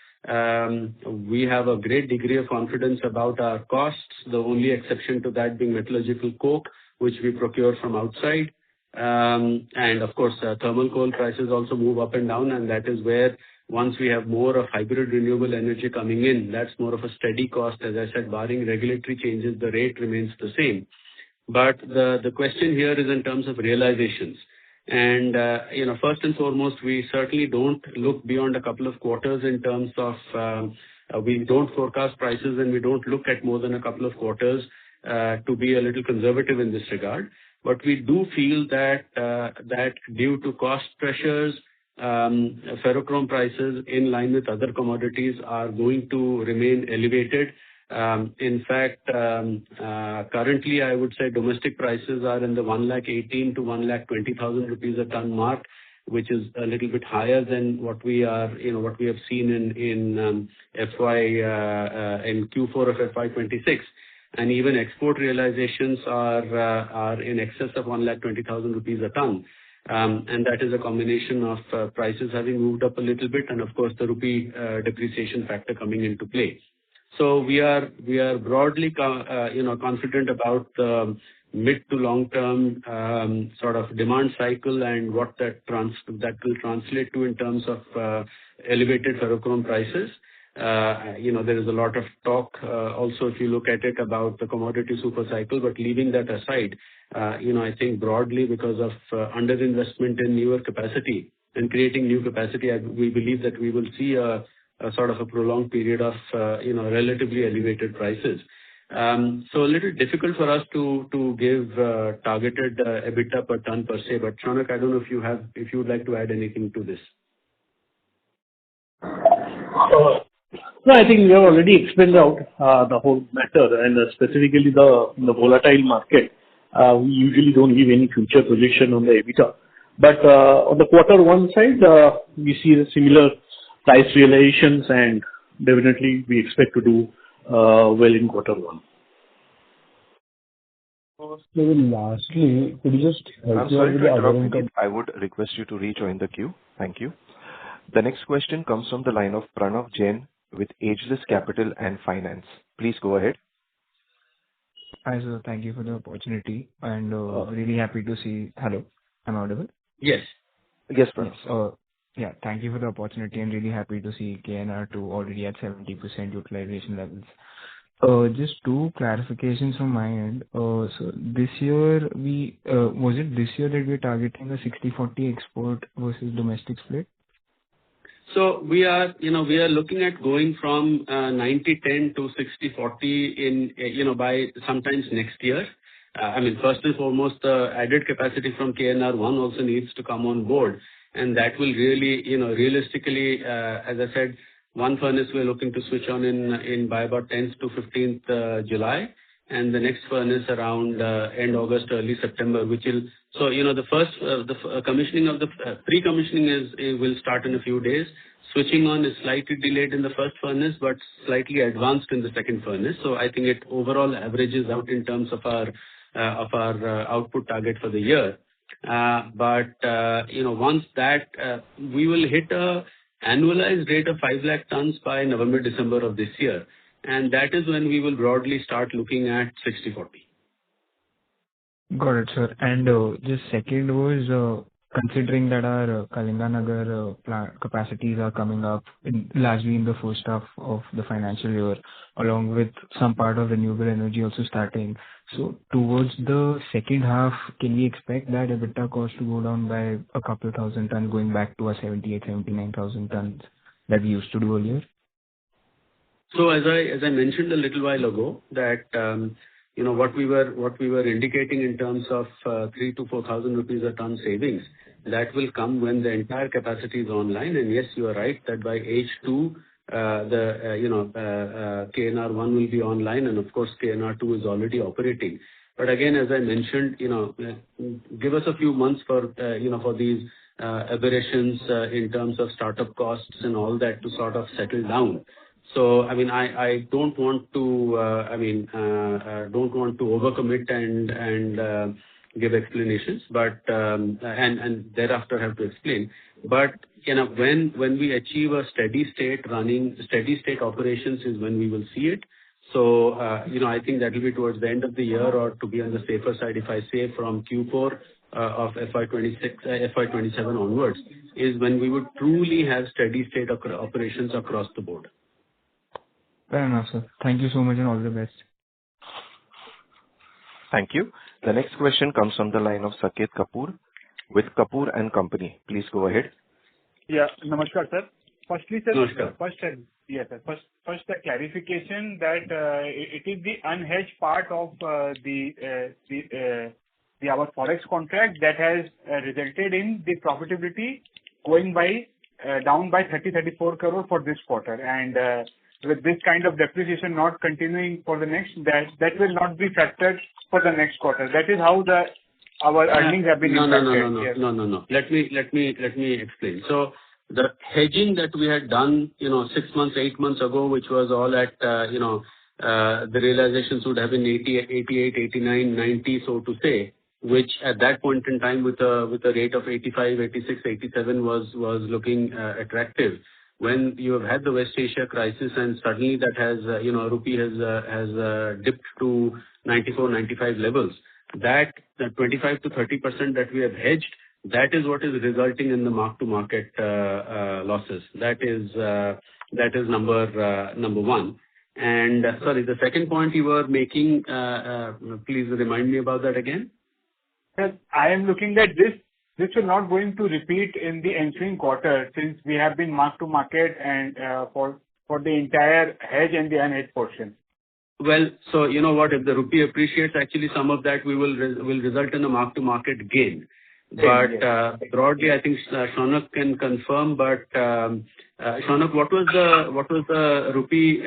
We have a great degree of confidence about our costs, the only exception to that being metallurgical coke, which we procure from outside. And of course, thermal coal prices also move up and down, and that is where once we have more of hybrid renewable energy coming in, that's more of a steady cost. As I said, barring regulatory changes, the rate remains the same. But the question here is in terms of realizations. And, first and foremost, we certainly don't look beyond a couple of quarters in terms of, we don't forecast prices and we don't look at more than a couple of quarters to be a little conservative in this regard. But we do feel that due to cost pressures, ferrochrome prices in line with other commodities are going to remain elevated. In fact, currently I would say domestic prices are in the 118,000 to 120,000 rupees a ton mark, which is a little bit higher than what we have seen in Q4 of FY26. And even export realizations are in excess of 120,000 rupees a ton. And that is a combination of prices having moved up a little bit and of course the rupee depreciation factor coming into play. So we are broadly confident about the mid to long term sort of demand cycle and what that will translate to in terms of elevated ferrochrome prices. There is a lot of talk also if you look at it about the commodity super cycle, but leaving that aside, I think broadly because of underinvestment in newer capacity and creating new capacity, we believe that we will see a sort of a prolonged period of relatively elevated prices. So a little difficult for us to give targeted EBITDA per ton per se. But Shaunak, I don't know if you would like to add anything to this. No, I think we have already explained out the whole matter and specifically the volatile market. We usually don't give any future projection on the EBITDA. But on the quarter one side, we see the similar price realizations and definitely we expect to do well in quarter one. Lastly, could you just help I'm sorry to interrupt you. I would request you to rejoin the queue. Thank you. The next question comes from the line of Pranav Jain with Ageless Capital and Finance. Please go ahead. Hi, sir. Thank you for the opportunity and really happy to see. Hello, am I audible? Yes. Yes, Pranav. Yeah, thank you for the opportunity and really happy to see KNR2 already at 70% utilization levels. Just two clarifications from my end. So this year was it this year that we're targeting a 60-40 export versus domestic split? So we are looking at going from 90-10 to 60-40 in by sometimes next year. First and foremost, the added capacity from KNR1 also needs to come on board. And that will really, realistically, as I said, one furnace we're looking to switch on in by about 10th to 15th July, and the next furnace around end August, early September, which will. So the commissioning of the pre-commissioning will start in a few days. Switching on is slightly delayed in the first furnace, but slightly advanced in the second furnace. So I think it overall averages out in terms of our output target for the year. But once that we will hit a annualized rate of 5 lakh tons by November, December of this year. And that is when we will broadly start looking at 60-40. Got it, sir. And just second was considering that our Kalinganagar plant capacities are coming up largely in the first half of the financial year, along with some part of renewable energy also starting. So towards the second half, can we expect that EBITDA cost to go down by a couple thousand tons, going back to our 78,000-79,000 tons that we used to do earlier? So as I mentioned a little while ago, that what we were indicating in terms of 3,000 to 4,000 rupees a ton savings, that will come when the entire capacity is online. And yes, you are right that by H2 KNR1 will be online, and of course KNR2 is already operating. But again, as I mentioned, give us a few months for these aberrations in terms of startup costs and all that to sort of settle down. So I don't want to overcommit and give explanations, but and thereafter have to explain. But when we achieve a steady state operations is when we will see it. So I think that will be towards the end of the year, or to be on the safer side, if I say from Q4 of FY26, FY27 onwards, is when we would truly have steady state operations across the board. Fair enough, sir. Thank you so much and all the best. Thank you. The next question comes from the line of Saket Kapoor with Kapoor and Company. Please go ahead. Yeah, namaskar, sir. Firstly, sir, Namaskar. First a clarification that it is the unhedged part of our forex contract that has resulted in the profitability going down by 34 crore for this quarter, and with this kind of depreciation not continuing for the next, that will not be factored for the next quarter. That is how our earnings have been impacted. No. Let me explain. So the hedging that we had done, 6 months, 8 months ago, which was all at, the realizations would have been 88, 89, 90, so to say, which at that point in time with a rate of 85, 86, 87 was looking attractive. When you have had the West Asia crisis and suddenly that has, rupee has dipped to 94, 95 levels, that the 25 to 30% that we have hedged, that is what is resulting in the mark-to-market losses. That is number one. And sorry, the second point you were making, please remind me about that again. Sir, I am looking at this will not going to repeat in the ensuing quarter, since we have been mark-to-market and for the entire hedge and the unhedged portion. Well, so you know what, if the rupee appreciates, actually some of that will result in a mark-to-market gain. But broadly, I think Shaunak can confirm. But Shaunak, what was the rupee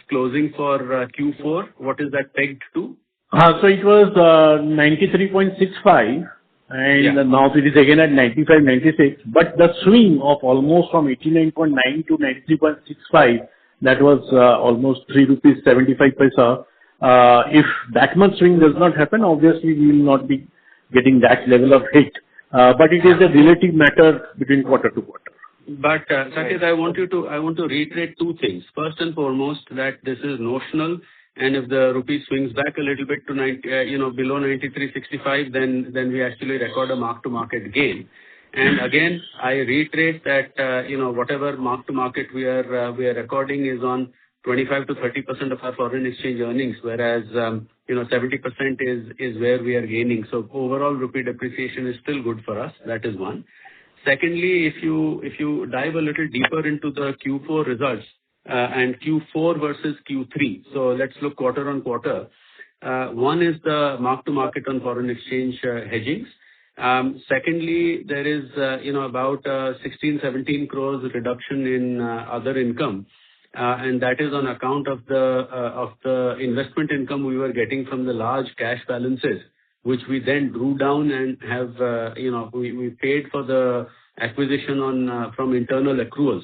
closing for Q4? What is that pegged to? So it was 93.65, and now it is again at 95.96. But the swing of almost from 89.9 to 93.65, that was almost 3 rupees 75 paisa. If that much swing does not happen, obviously we will not be getting that level of hit. But it is a relative matter between quarter to quarter. But Saket, I want to reiterate two things. First and foremost, that this is notional, and if the rupee swings back a little bit to below 93.65, then we actually record a mark-to-market gain. And again, I reiterate that whatever mark-to-market we are recording is on 25 to 30% of our foreign exchange earnings, whereas 70% is where we are gaining. So overall rupee depreciation is still good for us. That is one. Secondly, if you dive a little deeper into the Q4 results and Q4 versus Q3, so let's look quarter on quarter. One is the mark-to-market on foreign exchange hedgings. Secondly, there is about 16-17 crores reduction in other income, and that is on account of the investment income we were getting from the large cash balances, which we then drew down and have we paid for the acquisition from internal accruals.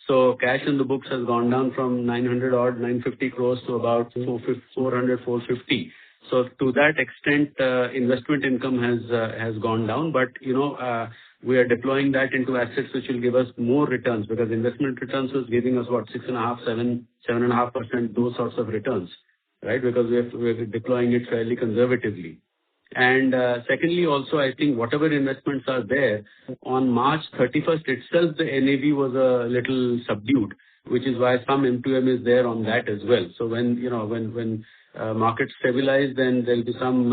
So cash in the books has gone down from 950 crores to about 450. So to that extent, investment income has gone down, but we are deploying that into assets which will give us more returns, because investment returns was giving us 6.5%, 7.5%, those sorts of returns, right? Because we're deploying it fairly conservatively. And secondly, also, I think whatever investments are there, on March 31st itself, the NAV was a little subdued, which is why some M2M is there on that as well. So when markets stabilize, then there'll be some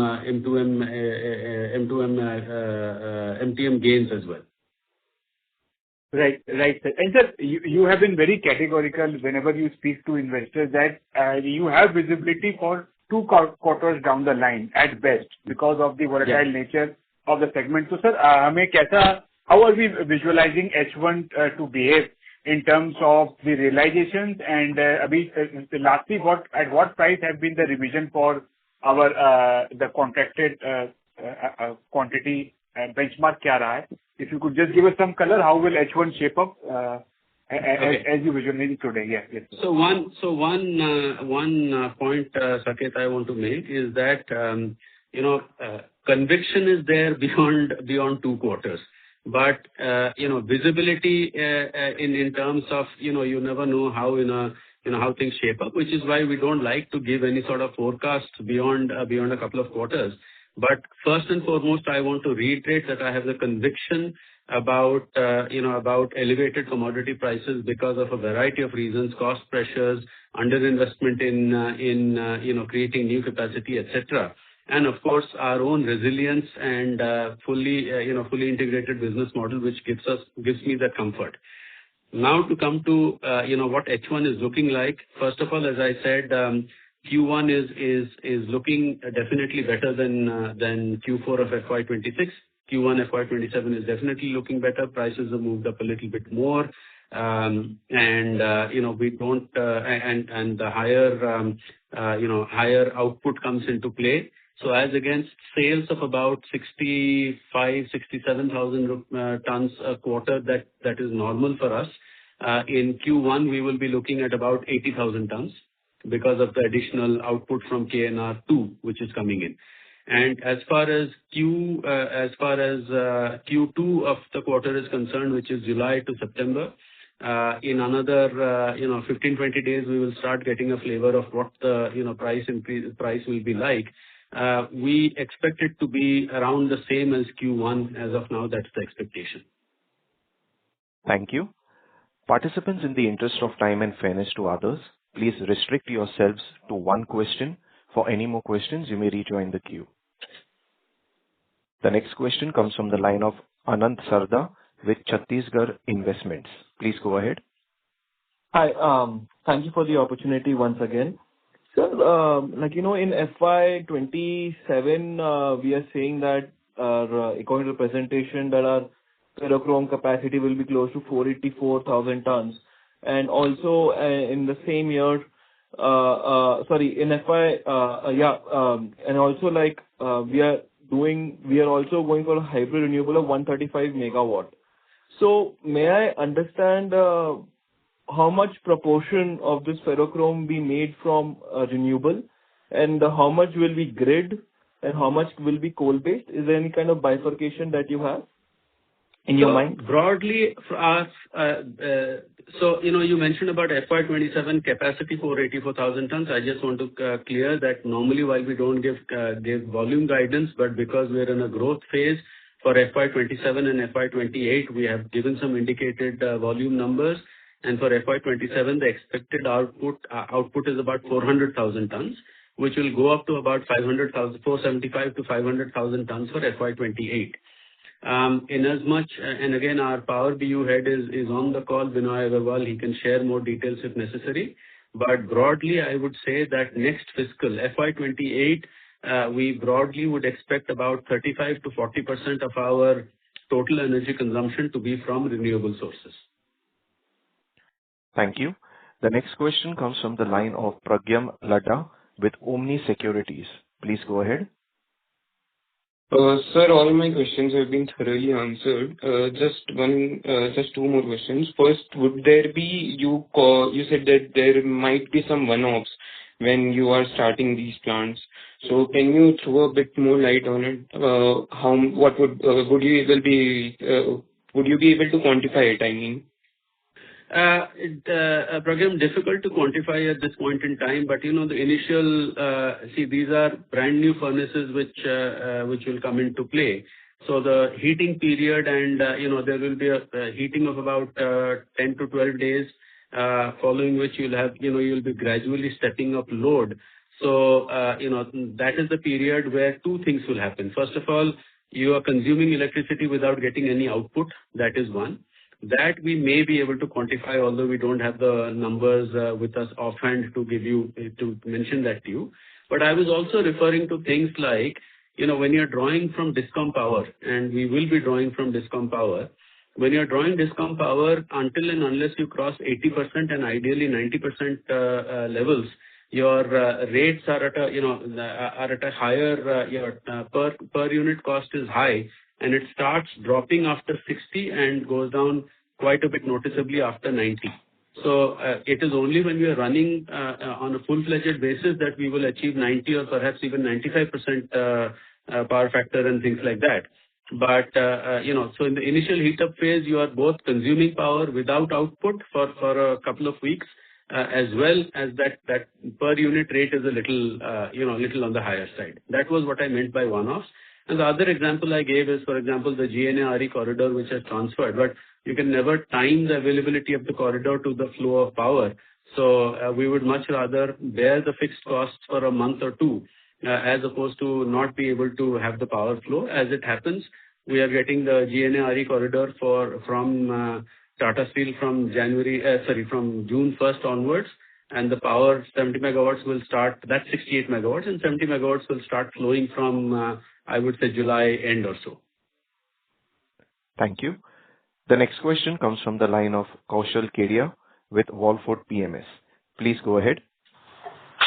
MTM gains as well. Right, sir. And sir, you have been very categorical whenever you speak to investors that you have visibility for 2 quarters down the line at best, because of the volatile nature of the segment. So sir, how are we visualizing H1 to behave in terms of the realizations, and lastly, at what price have been the revision for our the contracted quantity benchmark kya raha hai? If you could just give us some color, how will H1 shape up as you visualize today? Yes. So one point, Saket, I want to make is that conviction is there beyond 2 quarters. But visibility in terms of you never know how how things shape up, which is why we don't like to give any sort of forecast beyond a couple of quarters. But first and foremost, I want to reiterate that I have the conviction about elevated commodity prices because of a variety of reasons: cost pressures, underinvestment in creating new capacity, etc. And of course, our own resilience and fully integrated business model, which gives me that comfort. Now to come to what H1 is looking like. First of all, as I said, Q1 is looking definitely better than Q4 of FY26. Q1 FY27 is definitely looking better. Prices have moved up a little bit more, and we don't and the higher output comes into play. So as against sales of about 67,000 tons a quarter, that is normal for us. In Q1, we will be looking at about 80,000 tons because of the additional output from KNR2, which is coming in. And as far as Q2 of the quarter is concerned, which is July to September, in another 15-20 days, we will start getting a flavor of what the price will be like. We expect it to be around the same as Q1 as of now. That's the expectation. Thank you. Participants, in the interest of time and fairness to others, please restrict yourselves to one question. For any more questions, you may rejoin the queue. The next question comes from the line of Anant Sarda with Chhattisgarh Investments. Please go ahead. Hi. Thank you for the opportunity once again. Sir, in FY27, we are saying that according to the presentation that our Ferrochrome capacity will be close to 484,000 tons. And also in the same year, in FY, and also we are also going for a hybrid renewable of 135 megawatt. So may I understand how much proportion of this Ferrochrome be made from renewable, and how much will be grid, and how much will be coal-based? Is there any kind of bifurcation that you have in your mind? Broadly, for us, you mentioned about FY27 capacity 484,000 tons. I just want to clear that normally while we don't give volume guidance, but because we're in a growth phase for FY27 and FY28, we have given some indicated volume numbers. And for FY27, the expected output is about 400,000 tons, which will go up to about 475 to 500,000 tons for FY28. In as much, and again, our Power BU head is on the call, Binoy Agarwal. He can share more details if necessary. But broadly, I would say that next fiscal, FY28, we broadly would expect about 35 to 40% of our total energy consumption to be from renewable sources. Thank you. The next question comes from the line of Pragyam Ladda with Omni Securities. Please go ahead. Sir, all my questions have been thoroughly answered. Just two more questions. First, would there be, you said that there might be some one-offs when you are starting these plants. So can you throw a bit more light on it? Would you be able to quantify it, I mean? Program difficult to quantify at this point in time, but the initial, these are brand new furnaces which will come into play. So the heating period and, there will be a heating of about 10 to 12 days, following which you'll be gradually stepping up load. So, that is the period where two things will happen. First of all, you are consuming electricity without getting any output. That is one. That we may be able to quantify, although we don't have the numbers with us offhand to mention that to you. But I was also referring to things like, when you're drawing from Discom power, and we will be drawing from Discom power, when you're drawing Discom power, until and unless you cross 80% and ideally 90% levels, your rates are at a higher, your per unit cost is high, and it starts dropping after 60 and goes down quite a bit noticeably after 90. So it is only when we are running on a full-fledged basis that we will achieve 90 or perhaps even 95% power factor and things like that. But, so in the initial heat-up phase, you are both consuming power without output for a couple of weeks, as well as that per unit rate is a little on the higher side. That was what I meant by one-offs. And the other example I gave is, for example, the GNA-RE corridor, which has transferred, but you can never time the availability of the corridor to the flow of power. So we would much rather bear the fixed costs for a month or two, as opposed to not be able to have the power flow. As it happens, we are getting the GNA-RE corridor from Tata Steel from from June 1st onwards, and the power 70 megawatts will start. That's 68 megawatts, and 70 megawatts will start flowing from I would say July end or so. Thank you. The next question comes from the line of Kaushal Kedia with Wallford PMS. Please go ahead.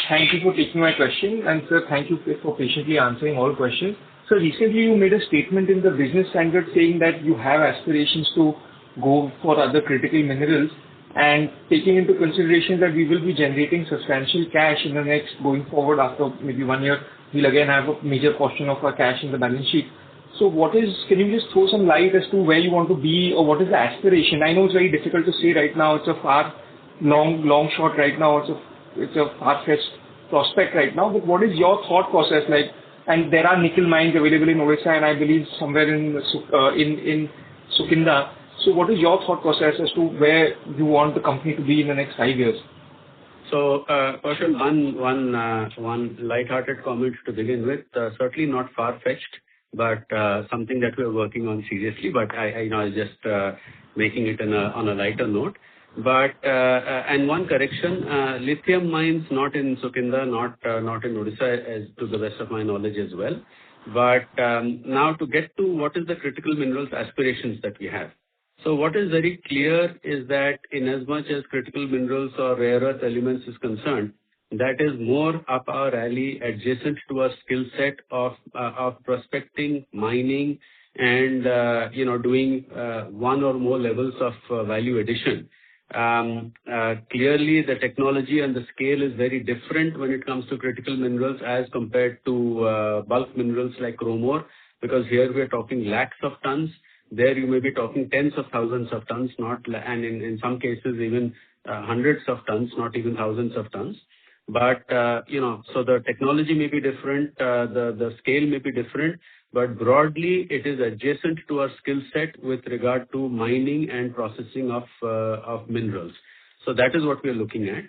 Thank you for taking my question, and sir, thank you for patiently answering all questions. So recently you made a statement in the business standard saying that you have aspirations to go for other critical minerals, and taking into consideration that we will be generating substantial cash in the next going forward after maybe 1 year, we'll again have a major portion of our cash in the balance sheet. So can you just throw some light as to where you want to be, or what is the aspiration? I know it's very difficult to say right now. It's a far long shot right now. It's a far-fetched prospect right now. But what is your thought process like? And there are nickel mines available in Odisha and I believe somewhere in Sukinda. So what is your thought process as to where you want the company to be in the next 5 years? So, Kaushal, one light-hearted comment to begin with. Certainly not far-fetched, but something that we're working on seriously. But I was just making it on a lighter note. But and one correction: lithium mines not in Sukinda, not in Odisha, as to the best of my knowledge as well. But now to get to what is the critical minerals aspirations that we have. So what is very clear is that in as much as critical minerals or rare earth elements is concerned, that is more up our alley, adjacent to our skill set of prospecting, mining, and doing one or more levels of value addition. Clearly, the technology and the scale is very different when it comes to critical minerals as compared to bulk minerals like chrome ore, because here we are talking lakhs of tons. There you may be talking tens of thousands of tons, and in some cases even hundreds of tons, not even thousands of tons. But so the technology may be different, the scale may be different, but broadly it is adjacent to our skill set with regard to mining and processing of minerals. So that is what we are looking at.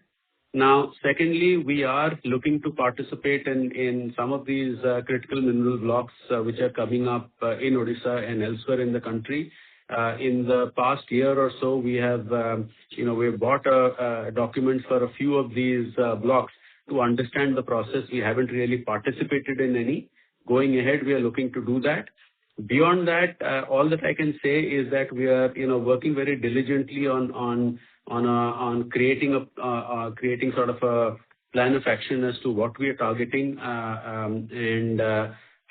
Now, secondly, we are looking to participate in some of these critical mineral blocks which are coming up in Odisha and elsewhere in the country. In the past year or so, we have we've bought a document for a few of these blocks to understand the process. We haven't really participated in any. Going ahead, we are looking to do that. Beyond that, all that I can say is that we are working very diligently on creating sort of a plan of action as to what we are targeting. I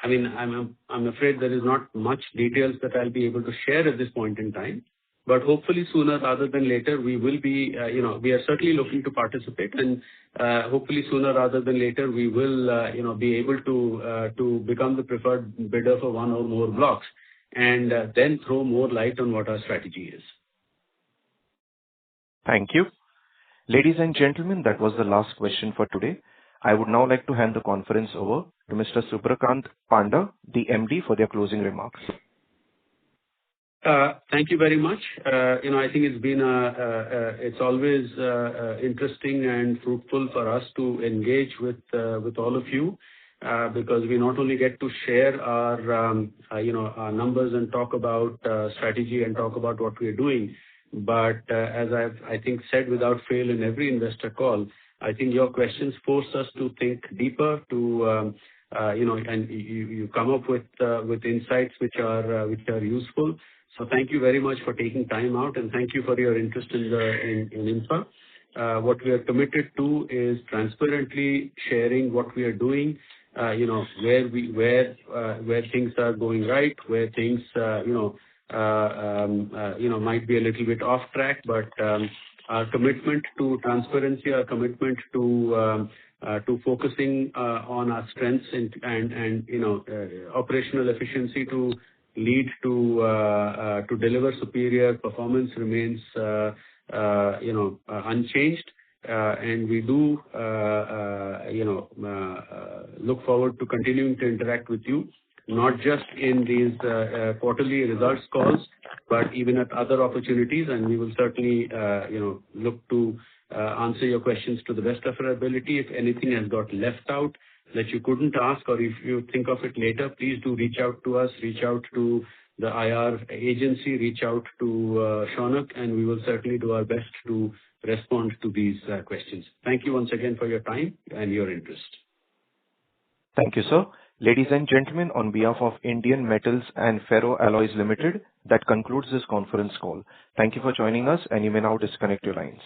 mean, I'm afraid there is not much details that I'll be able to share at this point in time. But hopefully sooner rather than later, we will be, we are certainly looking to participate, and hopefully sooner rather than later, we will, be able to become the preferred bidder for one or more blocks, and then throw more light on what our strategy is. Thank you. Ladies and gentlemen, that was the last question for today. I would now like to hand the conference over to Mr. Subrakant Panda, the MD, for their closing remarks. Thank you very much. I think it's been it's always interesting and fruitful for us to engage with all of you, because we not only get to share our our numbers and talk about strategy and talk about what we are doing, but as I think said without fail in every investor call, I think your questions force us to think deeper, to and you come up with insights which are useful. So thank you very much for taking time out, and thank you for your interest in IMFA. What we are committed to is transparently sharing what we are doing, where things are going right, where things might be a little bit off track, but our commitment to transparency, our commitment to focusing on our strengths and operational efficiency to lead to deliver superior performance remains unchanged. And we do look forward to continuing to interact with you, not just in these quarterly results calls, but even at other opportunities. And we will certainly look to answer your questions to the best of our ability. If anything has got left out that you couldn't ask, or if you think of it later, please do reach out to us, reach out to the IR agency, reach out to Shaunak, and we will certainly do our best to respond to these questions. Thank you once again for your time and your interest. Thank you, sir. Ladies and gentlemen, on behalf of Indian Metals and Ferroalloys Limited, that concludes this conference call. Thank you for joining us, and you may now disconnect your lines.